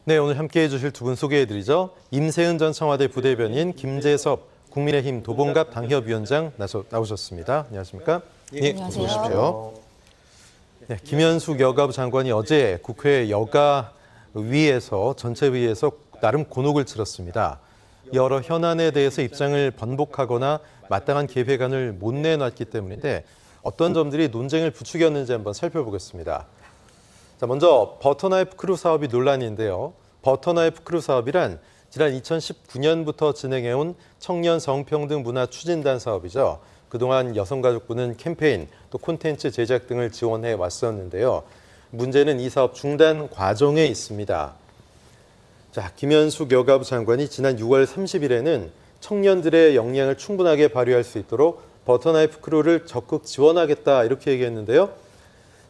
네, 오늘 함께해 주실 두 분 소개해드리죠. 임세은 전 청와대 부대변인, 김재섭 국민의힘 도봉갑 당협위원장 나오셨습니다. 안녕하십니까? 예, 어서 오십시오. 네, 김현숙 여가부 장관이 어제 국회 여가위에서 전체회의에서 나름 곤혹을 치렀습니다. 여러 현안에 대해서 입장을 번복하거나 마땅한 개획안을 못 내놨기 때문인데 어떤 점들이 논쟁을 부추겼는지 한번 살펴보겠습니다. 자, 먼저 버터나이프 크루 사업이 논란인데요. 버터나이프 크루 사업이란 지난 2019년부터 진행해온 청년 성평등 문화 추진단 사업이죠. 그동안 여성가족부는 캠페인, 또 콘텐츠 제작 등을 지원해 왔었는데요. 문제는 이 사업 중단 과정에 있습니다. 자, 김현숙 여가부 장관이 지난 6월 30일에는 청년들의 역량을 충분하게 발휘할 수 있도록 버터나이프 크루를 적극 지원하겠다 이렇게 얘기했는데요.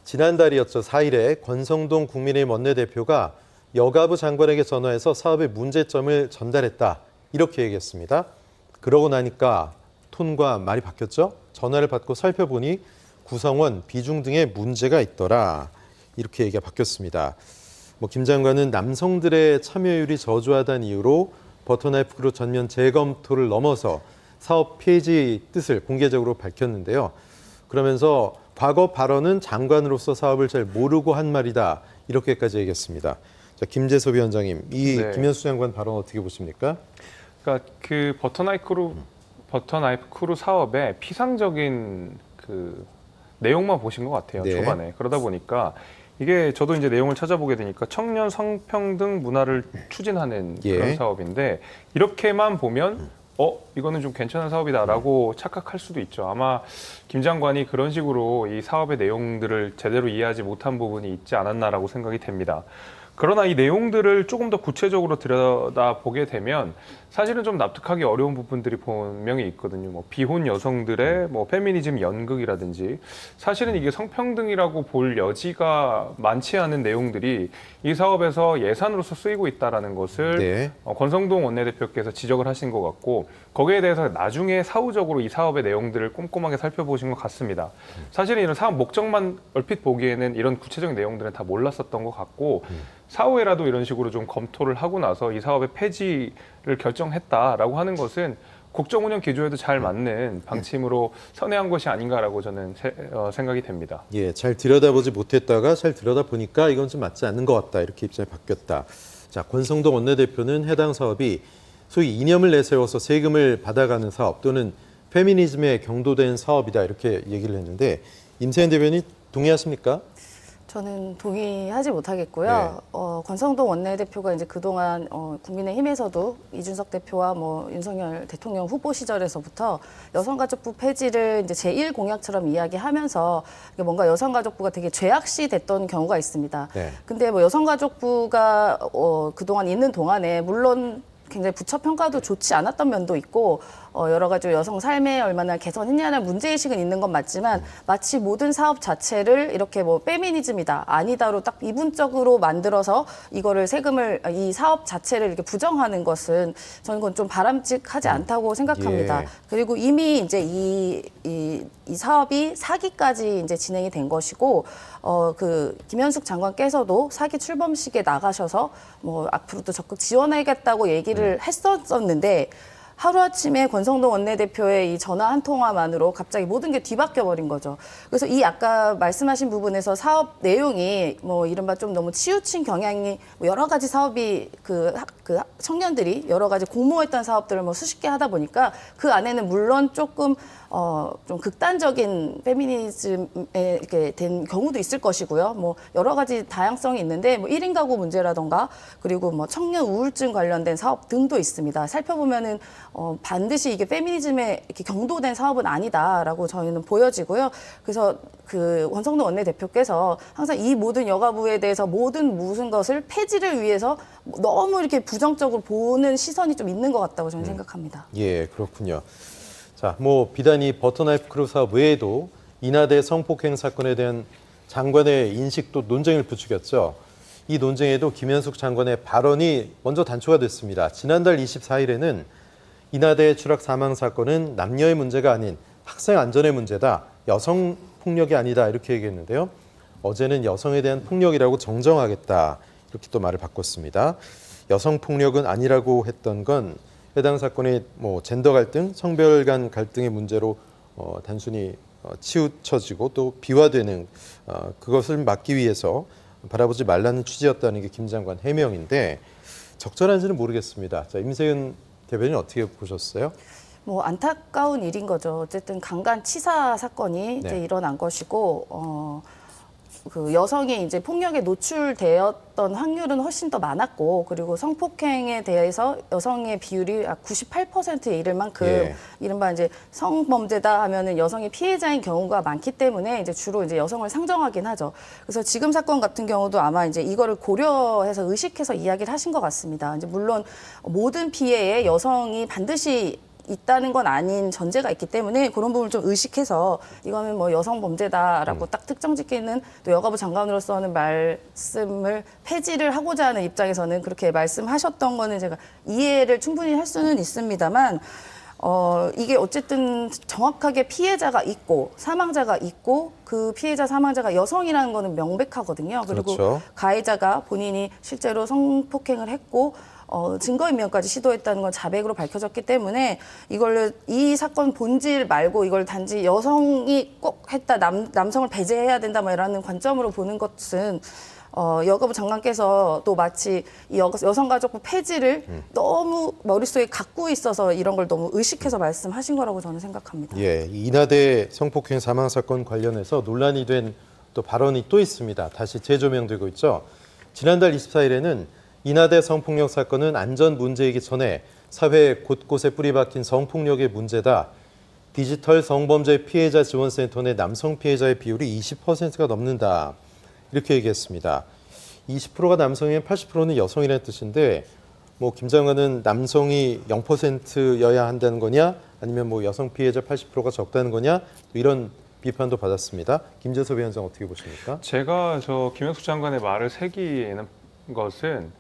지난달이었죠. 4일에 권성동 국민의힘 원내대표가 여가부 장관에게 전화해서 사업의 문제점을 전달했다 이렇게 얘기했습니다. 그러고 나니까 톤과 말이 바뀌었죠. 전화를 받고 살펴보니 구성원, 비중 등의 문제가 있더라 이렇게 얘기가 바뀌었습니다. 김 장관은 남성들의 참여율이 저조하다는 이유로 버터나이프 크루 전면 재검토를 넘어서 사업 폐지 뜻을 공개적으로 밝혔는데요. 그러면서 과거 발언은 장관으로서 사업을 잘 모르고 한 말이다 이렇게까지 얘기했습니다. 자, 김재섭 위원장님, 이 김현수 장관 발언 어떻게 보십니까? 그러니까 그 버터나이프 크루 사업의 피상적인 그 내용만 보신 것 같아요. 네. 초반에. 그러다 보니까 이게 저도 이제 내용을 찾아보게 되니까 청년 성평등 문화를 추진하는 그런 사업인데 이렇게만 보면 이거는 좀 괜찮은 사업이다라고 착각할 수도 있죠. 아마 김 장관이 그런 식으로 이 사업의 내용들을 제대로 이해하지 못한 부분이 있지 않았나라고 생각이 됩니다. 그러나 이 내용들을 조금 더 구체적으로 들여다보게 되면 사실은 좀 납득하기 어려운 부분들이 분명히 있거든요. 비혼 여성들의 페미니즘 연극이라든지 사실은 이게 성평등이라고 볼 여지가 많지 않은 내용들이 이 사업에서 예산으로서 쓰이고 있다는 것을 권성동 원내대표께서 지적을 하신 것 같고 거기에 대해서 나중에 사후적으로 이 사업의 내용들을 꼼꼼하게 살펴보신 것 같습니다. 사실은 이런 사업 목적만 얼핏 보기에는 이런 구체적인 내용들은 다 몰랐었던 것 같고 사후에라도 이런 식으로 좀 검토를 하고 나서 이 사업의 폐지를 결정했다라고 하는 것은 국정 운영 기조에도 잘 맞는 방침으로 선회한 것이 아닌가라고 저는 생각이 됩니다. 예, 잘 들여다보지 못했다가 잘 들여다보니까 이건 좀 맞지 않는 것 같다 이렇게 입장이 바뀌었다. 자, 권성동 원내대표는 해당 사업이 소위 이념을 내세워서 세금을 받아가는 사업 또는 페미니즘에 경도된 사업이다 이렇게 얘기를 했는데 임세은 대변인 동의하십니까? 저는 동의하지 못하겠고요. 권성동 원내대표가 이제 그동안 국민의힘에서도 이준석 대표와 윤석열 대통령 후보 시절에서부터 여성가족부 폐지를 이제 제1공약처럼 이야기하면서 뭔가 여성가족부가 되게 죄악시 됐던 경우가 있습니다. 근데 여성가족부가 그동안 있는 동안에 물론 굉장히 부처 평가도 좋지 않았던 면도 있고 여러 가지 여성 삶에 얼마나 개선했냐는 문제의식은 있는 건 맞지만 마치 모든 사업 자체를 이렇게 페미니즘이다 아니다로 딱 이분적으로 만들어서 이거를 이 사업 자체를 이렇게 부정하는 것은 저는 그건 좀 바람직하지 않다고 생각합니다. 그리고 이미 이제 이 사업이 사기까지 이제 진행이 된 것이고 김현숙 장관께서도 사기 출범식에 나가셔서 앞으로도 적극 지원하겠다고 얘기를 했었는데 하루아침에 권성동 원내대표의 이 전화 한 통화만으로 갑자기 모든 게 뒤바뀌어 버린 거죠. 그래서 이 아까 말씀하신 부분에서 사업 내용이 이른바 좀 너무 치우친 경향이 여러 가지 사업이 그 청년들이 여러 가지 공모했던 사업들을 수십 개 하다 보니까 그 안에는 물론 조금 좀 극단적인 페미니즘에 이렇게 된 경우도 있을 것이고요. 여러 가지 다양성이 있는데 1인 가구 문제라던가 그리고 청년 우울증 관련된 사업 등도 있습니다. 살펴보면은 반드시 이게 페미니즘에 이렇게 경도된 사업은 아니다라고 저희는 보여지고요. 그래서 권성동 원내대표께서 항상 이 모든 여가부에 대해서 모든 것을 폐지를 위해서 너무 이렇게 부정적으로 보는 시선이 좀 있는 것 같다고 저는 생각합니다. 예, 그렇군요. 자, 비단 이 버터나이프 크루 사업 외에도 인하대 성폭행 사건에 대한 장관의 인식도 논쟁을 부추겼죠. 이 논쟁에도 김현숙 장관의 발언이 먼저 단초가 됐습니다. 지난달 24일에는 인하대 추락 사망 사건은 남녀의 문제가 아닌 학생 안전의 문제다. 여성 폭력이 아니다. 이렇게 얘기했는데요. 어제는 여성에 대한 폭력이라고 정정하겠다. 이렇게 또 말을 바꿨습니다. 여성 폭력은 아니라고 했던 건 해당 사건의 뭐 젠더 갈등, 성별 간 갈등의 문제로 단순히 치우쳐지고 또 비화되는 그것을 막기 위해서 바라보지 말라는 취지였다는 게 김 장관 해명인데 적절한지는 모르겠습니다. 자, 임세은 대변인 어떻게 보셨어요? 뭐 안타까운 일인 거죠. 어쨌든 강간 치사 사건이 이제 네. 일어난 것이고 그 여성이 이제 폭력에 노출되었던 확률은 훨씬 더 많았고 그리고 성폭행에 대해서 여성의 비율이 98%에 이를 만큼 예. 이른바 이제 성범죄다 하면은 여성이 피해자인 경우가 많기 때문에 이제 주로 이제 여성을 상정하긴 하죠. 그래서 지금 사건 같은 경우도 아마 이제 이거를 고려해서 의식해서 이야기를 하신 것 같습니다. 이제 물론 모든 피해에 여성이 반드시 있다는 건 아닌 전제가 있기 때문에 그런 부분을 좀 의식해서 이거는 뭐 여성 범죄다라고 딱 특정 짓기는 또 여가부 장관으로서는 말씀을 폐지를 하고자 하는 입장에서는 그렇게 말씀하셨던 거는 제가 이해를 충분히 할 수는 있습니다만 이게 어쨌든 정확하게 피해자가 있고 사망자가 있고 그 피해자 사망자가 여성이라는 거는 명백하거든요. 그리고 그렇죠. 가해자가 본인이 실제로 성폭행을 했고 증거인멸까지 시도했다는 건 자백으로 밝혀졌기 때문에 이걸로 이 사건 본질 말고 이걸 단지 여성이 꼭 했다, 남성을 배제해야 된다 뭐 이라는 관점으로 보는 것은 여가부 장관께서 또 마치 이 여성가족부 폐지를 너무 머릿속에 갖고 있어서 이런 걸 너무 의식해서 말씀하신 거라고 저는 생각합니다. 예, 이나대 성폭행 사망 사건 관련해서 논란이 된 또 발언이 또 있습니다. 다시 재조명되고 있죠. 지난달 24일에는 이나대 성폭력 사건은 안전 문제이기 전에 사회 곳곳에 뿌리박힌 성폭력의 문제다. 디지털 성범죄 피해자 지원센터 내 남성 피해자의 비율이 20%가 넘는다. 이렇게 얘기했습니다. 20%가 남성이면 80%는 여성이라는 뜻인데 뭐 김 장관은 남성이 0%여야 한다는 거냐 아니면 뭐 여성 피해자 80%가 적다는 거냐 이런 비판도 받았습니다. 김재섭 위원장 어떻게 보십니까? 제가 김영숙 장관의 말을 새기는 것은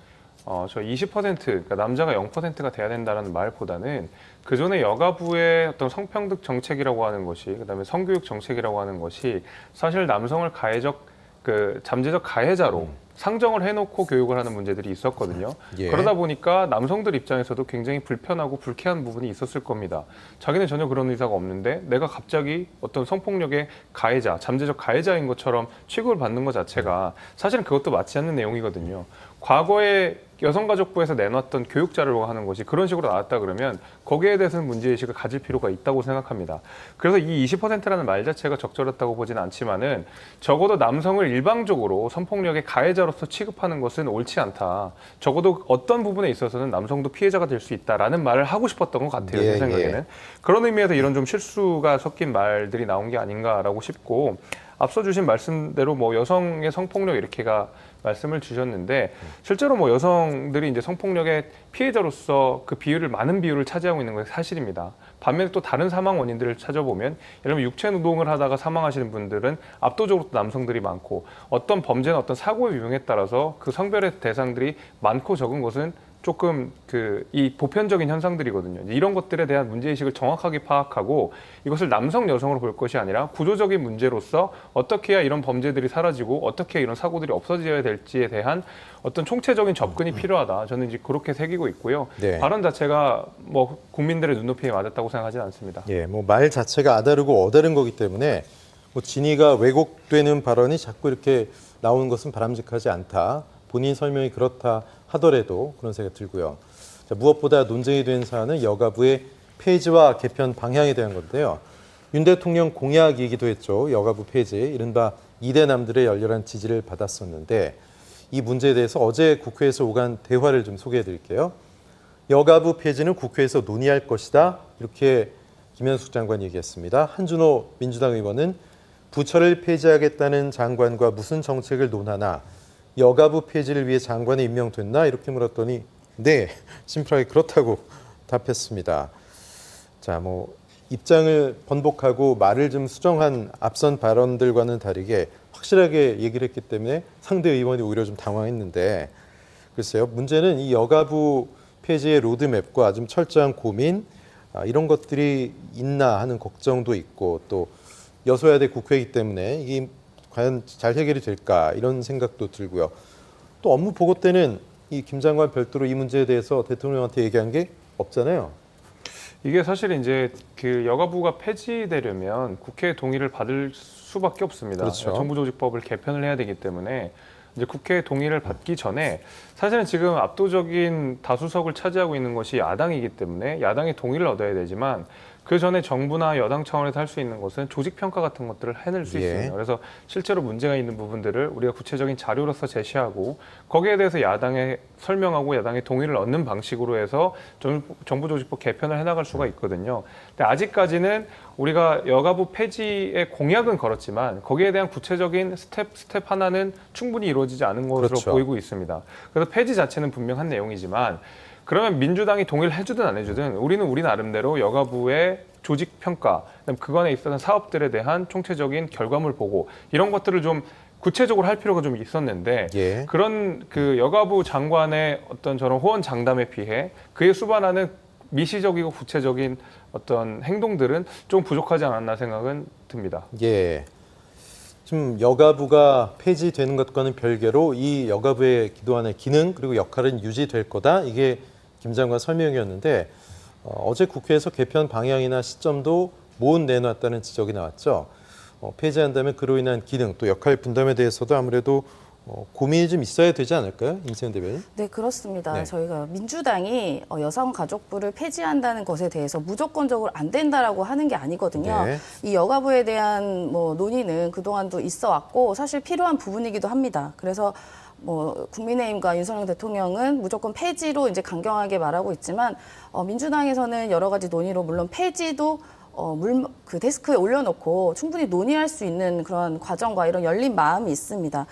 저 20% 그러니까 남자가 0%가 돼야 된다는 말보다는 그 전에 여가부의 어떤 성평등 정책이라고 하는 것이 그다음에 성교육 정책이라고 하는 것이 사실 남성을 잠재적 가해자로 상정을 해놓고 교육을 하는 문제들이 있었거든요. 예. 그러다 보니까 남성들 입장에서도 굉장히 불편하고 불쾌한 부분이 있었을 겁니다. 자기는 전혀 그런 의사가 없는데 내가 갑자기 어떤 성폭력의 가해자, 잠재적 가해자인 것처럼 취급을 받는 것 자체가 사실은 그것도 맞지 않는 내용이거든요. 과거에 여성가족부에서 내놨던 교육 자료라고 하는 것이 그런 식으로 나왔다 그러면 거기에 대해서는 문제의식을 가질 필요가 있다고 생각합니다. 그래서 이 20%라는 말 자체가 적절했다고 보지는 않지만은 적어도 남성을 일방적으로 성폭력의 가해자로서 취급하는 것은 옳지 않다. 적어도 어떤 부분에 있어서는 남성도 피해자가 될 수 있다라는 말을 하고 싶었던 것 같아요. 예, 제 생각에는. 예. 그런 의미에서 이런 좀 실수가 섞인 말들이 나온 게 아닌가라고 싶고 앞서 주신 말씀대로 뭐 여성의 성폭력 이렇게가 말씀을 주셨는데 실제로 뭐 여성들이 이제 성폭력의 피해자로서 그 많은 비율을 차지하고 있는 것이 사실입니다. 반면에 또 다른 사망 원인들을 찾아보면 예를 들면 육체 노동을 하다가 사망하시는 분들은 압도적으로 또 남성들이 많고 어떤 범죄나 어떤 사고의 유형에 따라서 그 성별의 대상들이 많고 적은 것은 조금 이 보편적인 현상들이거든요. 이런 것들에 대한 문제의식을 정확하게 파악하고 이것을 남성, 여성으로 볼 것이 아니라 구조적인 문제로서 어떻게 해야 이런 범죄들이 사라지고 어떻게 해야 이런 사고들이 없어져야 될지에 대한 어떤 총체적인 접근이 필요하다. 저는 이제 그렇게 새기고 있고요. 네. 발언 자체가 뭐 국민들의 눈높이에 맞았다고 생각하지는 않습니다. 예, 뭐 말 자체가 아다르고 어다른 거기 때문에 뭐 진위가 왜곡되는 발언이 자꾸 이렇게 나오는 것은 바람직하지 않다. 본인 설명이 그렇다 하더라도 그런 생각이 들고요. 자, 무엇보다 논쟁이 된 사안은 여가부의 폐지와 개편 방향에 대한 건데요. 윤 대통령 공약이기도 했죠. 여가부 폐지, 이른바 2대 남들의 열렬한 지지를 받았었는데 이 문제에 대해서 어제 국회에서 오간 대화를 좀 소개해 드릴게요. 여가부 폐지는 국회에서 논의할 것이다. 이렇게 김현숙 장관이 얘기했습니다. 한준호 민주당 의원은 부처를 폐지하겠다는 장관과 무슨 정책을 논하나 여가부 폐지를 위해 장관이 임명됐나? 이렇게 물었더니 네, 심플하게 그렇다고 답했습니다. 자, 뭐 입장을 번복하고 말을 좀 수정한 앞선 발언들과는 다르게 확실하게 얘기를 했기 때문에 상대 의원이 오히려 좀 당황했는데 글쎄요. 문제는 이 여가부 폐지의 로드맵과 좀 철저한 고민 이런 것들이 있나 하는 걱정도 있고 또 여소야대 국회이기 때문에 이게 과연 잘 해결이 될까 이런 생각도 들고요. 또 업무 보고 때는 이 김 장관 별도로 이 문제에 대해서 대통령한테 얘기한 게 없잖아요. 이게 사실 이제 그 여가부가 폐지되려면 국회 동의를 받을 수밖에 없습니다. 그렇죠. 정부조직법을 개편을 해야 되기 때문에 이제 국회 동의를 받기 전에 사실은 지금 압도적인 다수석을 차지하고 있는 것이 야당이기 때문에 야당의 동의를 얻어야 되지만 그 전에 정부나 여당 차원에서 할 수 있는 것은 조직 평가 같은 것들을 해낼 수 예. 있습니다. 그래서 실제로 문제가 있는 부분들을 우리가 구체적인 자료로서 제시하고 거기에 대해서 야당에 설명하고 야당의 동의를 얻는 방식으로 해서 정부조직법 개편을 해나갈 수가 있거든요. 근데 아직까지는 우리가 여가부 폐지의 공약은 걸었지만 거기에 대한 구체적인 스텝 하나는 충분히 이루어지지 않은 것으로 그렇죠. 보이고 있습니다. 그래서 폐지 자체는 분명한 내용이지만 그러면 민주당이 동의를 해주든 안 해주든 우리는 우리 나름대로 여가부의 조직 평가, 그간에 있었던 사업들에 대한 총체적인 결과물 보고 이런 것들을 좀 구체적으로 할 필요가 좀 있었는데 예. 그런 그 여가부 장관의 어떤 저런 호언 장담에 비해 그에 수반하는 미시적이고 구체적인 어떤 행동들은 좀 부족하지 않았나 생각은 듭니다. 예. 지금 여가부가 폐지되는 것과는 별개로 이 여가부의 그동안의 기능 그리고 역할은 유지될 거다. 이게 김 장관 설명이었는데 어제 국회에서 개편 방향이나 시점도 못 내놨다는 지적이 나왔죠. 폐지한다면 그로 인한 기능 또 역할 분담에 대해서도 아무래도 고민이 좀 있어야 되지 않을까요? 임세현 대변인? 네, 그렇습니다. 네. 저희가 민주당이 여성가족부를 폐지한다는 것에 대해서 무조건적으로 안 된다라고 하는 게 아니거든요. 네. 이 여가부에 대한 논의는 그동안도 있어 왔고 사실 필요한 부분이기도 합니다. 그래서 국민의힘과 윤석열 대통령은 무조건 폐지로 이제 강경하게 말하고 있지만 민주당에서는 여러 가지 논의로 물론 폐지도 그 데스크에 올려놓고 충분히 논의할 수 있는 그런 과정과 이런 열린 마음이 있습니다.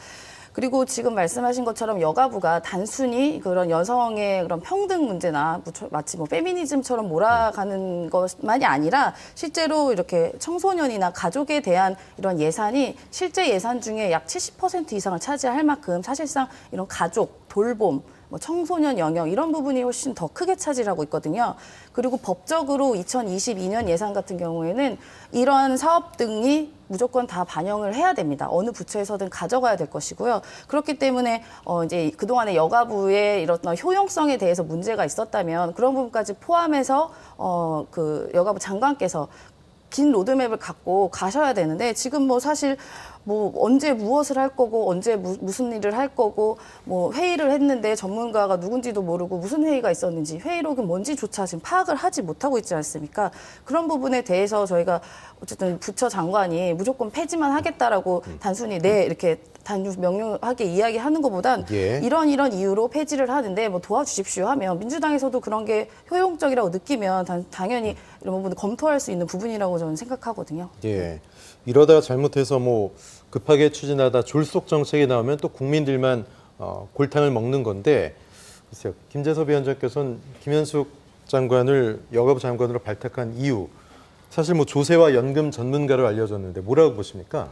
그리고 지금 말씀하신 것처럼 여가부가 단순히 그런 여성의 그런 평등 문제나 마치 페미니즘처럼 몰아가는 것만이 아니라 실제로 이렇게 청소년이나 가족에 대한 이런 예산이 실제 예산 중에 약 70% 이상을 차지할 만큼 사실상 이런 가족, 돌봄, 청소년 영역 이런 부분이 훨씬 더 크게 차지하고 있거든요. 그리고 법적으로 2022년 예산 같은 경우에는 이러한 사업 등이 무조건 다 반영을 해야 됩니다. 어느 부처에서든 가져가야 될 것이고요. 그렇기 때문에 이제 그동안의 여가부의 이런 효용성에 대해서 문제가 있었다면 그런 부분까지 포함해서 그 여가부 장관께서 긴 로드맵을 갖고 가셔야 되는데 지금 사실 언제 무엇을 할 거고 언제 무슨 일을 할 거고 회의를 했는데 전문가가 누군지도 모르고 무슨 회의가 있었는지 회의록이 뭔지조차 지금 파악을 하지 못하고 있지 않습니까? 그런 부분에 대해서 저희가 어쨌든 부처 장관이 무조건 폐지만 하겠다라고 단순히 네 이렇게 명료하게 이야기하는 것보단 예. 이런 이유로 폐지를 하는데 도와주십시오 하면 민주당에서도 그런 게 효용적이라고 느끼면 당연히 이런 부분을 검토할 수 있는 부분이라고 저는 생각하거든요. 예. 이러다가 잘못해서 급하게 추진하다 졸속 정책이 나오면 또 국민들만 골탕을 먹는 건데 글쎄요. 김재섭 위원장께서는 김현숙 장관을 여가부 장관으로 발탁한 이유 사실 조세와 연금 전문가로 알려졌는데 뭐라고 보십니까?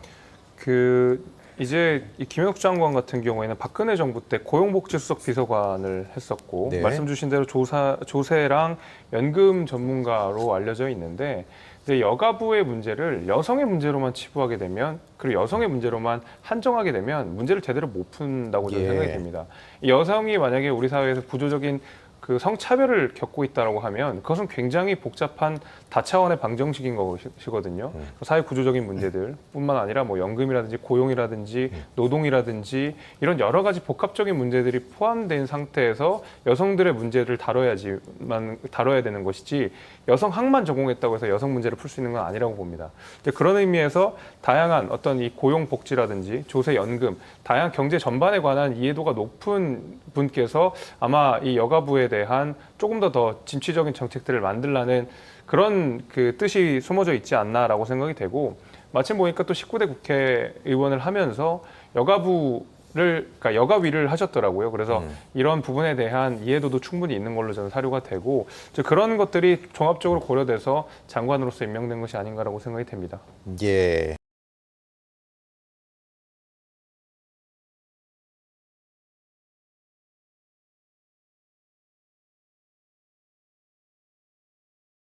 이제 이 김현숙 장관 같은 경우에는 박근혜 정부 때 고용복지수석 비서관을 했었고 네. 말씀 주신 대로 조세랑 연금 전문가로 알려져 있는데 이제 여가부의 문제를 여성의 문제로만 치부하게 되면 그리고 여성의 문제로만 한정하게 되면 문제를 제대로 못 푼다고 저는 예. 생각이 됩니다. 이 여성이 만약에 우리 사회에서 구조적인 그 성차별을 겪고 있다라고 하면 그것은 굉장히 복잡한 다차원의 방정식인 것이거든요. 사회 구조적인 문제들뿐만 아니라 연금이라든지 고용이라든지 노동이라든지 이런 여러 가지 복합적인 문제들이 포함된 상태에서 여성들의 문제를 다뤄야 되는 것이지 여성학만 전공했다고 해서 여성 문제를 풀 수 있는 건 아니라고 봅니다. 그런 의미에서 다양한 어떤 이 고용복지라든지 조세, 연금, 다양한 경제 전반에 관한 이해도가 높은 분께서 아마 이 여가부에 대한 조금 더 진취적인 정책들을 만들라는 그런 그 뜻이 숨어져 있지 않나라고 생각이 되고 마침 보니까 또 19대 국회의원을 하면서 그러니까 여가위를 하셨더라고요. 그래서 이런 부분에 대한 이해도도 충분히 있는 걸로 저는 사료가 되고 그런 것들이 종합적으로 고려돼서 장관으로서 임명된 것이 아닌가라고 생각이 됩니다. 예.